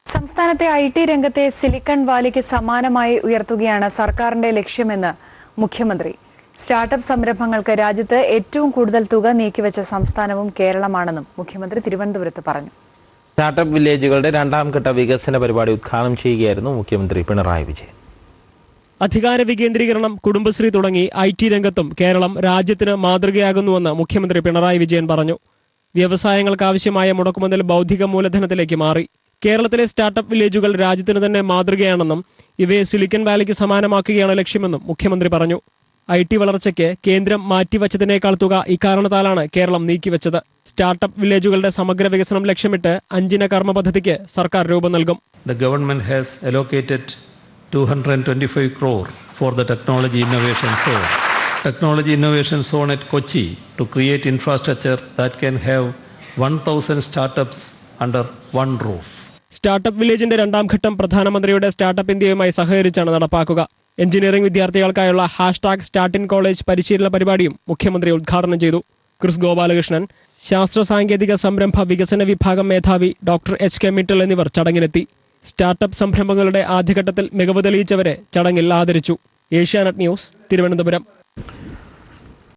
സംസ്ഥാനത്തെ IT രംഗത്തെ silicon വാലിക്ക് സമാനമായി ഉയർത്തുകയാണ് സർക്കാരിന്റെ ലക്ഷ്യമെന്ന് മുഖ്യമന്ത്രി. സ്റ്റാർട്ടപ്പ് സംരംഭങ്ങൾക്ക് രാജ്യത്ത് ഏറ്റവും കൂടുതൽ തുക നീക്കിവെച്ച സംസ്ഥാനവും കേരളമാണെന്നും മുഖ്യമന്ത്രി തിരുവനന്തപുരത്ത് പറഞ്ഞു. സ്റ്റാർട്ടപ്പ് വില്ലേജുകളുടെ രണ്ടാം ഘട്ട വികസന പരിപാടി ഉദ്ഘാടനം ചെയ്യുകയായിരുന്നു മുഖ്യമന്ത്രി പിണറായി വിജയൻ. അധികാര വികേന്ദ്രീകരണം, കുടുംബശ്രീ തുടങ്ങി IT രംഗത്തും കേരളം രാജ്യത്തിന് മാതൃകയാകുന്നുവെന്ന് മുഖ്യമന്ത്രി പിണറായി വിജയൻ പറഞ്ഞു. വ്യവസായങ്ങൾക്കാവശ്യമായ മുടക്കുമുതൽ ബൗദ്ധിക മൂലധനത്തിലേക്ക് മാറി. കേരളത്തിലെ സ്റ്റാർട്ടപ്പ് വില്ലേജുകൾ രാജ്യത്തിന് തന്നെ മാതൃകയാണെന്നും ഇവയെ സിലിക്കൺ വാലിക്ക് സമാനമാക്കുകയാണ് ലക്ഷ്യമെന്നും മുഖ്യമന്ത്രി പറഞ്ഞു. IT വളർച്ചയ്ക്ക് കേന്ദ്രം മാറ്റിവച്ചതിനേക്കാൾ തുക ഇക്കാരണത്താലാണ് കേരളം നീക്കിവെച്ചത്. സ്റ്റാർട്ടപ്പ് വില്ലേജുകളുടെ സമഗ്ര വികസനം ലക്ഷ്യമിട്ട് 5 കർമ്മ പദ്ധതിക്ക് സർക്കാർ രൂപം നൽകും. The government has allocated 225 crore for the Technology Innovation Zone. Technology Innovation Zone at Kochi to create infrastructure that can have 1,000 startups under one roof. Startup വില്ലേജിന്റെ രണ്ടാം ഘട്ടം പ്രധാനമന്ത്രിയുടെ സ്റ്റാർട്ടപ്പ് ഇന്ത്യയുമായി സഹകരിച്ചാണ് നടപ്പാക്കുക. എഞ്ചിനീയറിംഗ് വിദ്യാർത്ഥികൾക്കായുള്ള #സ്റ്റാർട്ട് ഇൻ കോളേജ് പരിശീലന പരിപാടിയും മുഖ്യമന്ത്രി ഉദ്ഘാടനം ചെയ്തു. ക്രിസ് ഗോപാലകൃഷ്ണൻ, ശാസ്ത്ര സാങ്കേതിക സംരംഭ വികസന വിഭാഗം മേധാവി ഡോക്ടർ HK മിറ്റൽ എന്നിവർ ചടങ്ങിനെത്തി. സ്റ്റാർട്ടപ്പ് സംരംഭങ്ങളുടെ ആദ്യഘട്ടത്തിൽ മികവ് തെളിയിച്ചവരെ ചടങ്ങിൽ ആദരിച്ചു. ഏഷ്യാനെറ്റ് ന്യൂസ്, തിരുവനന്തപുരം.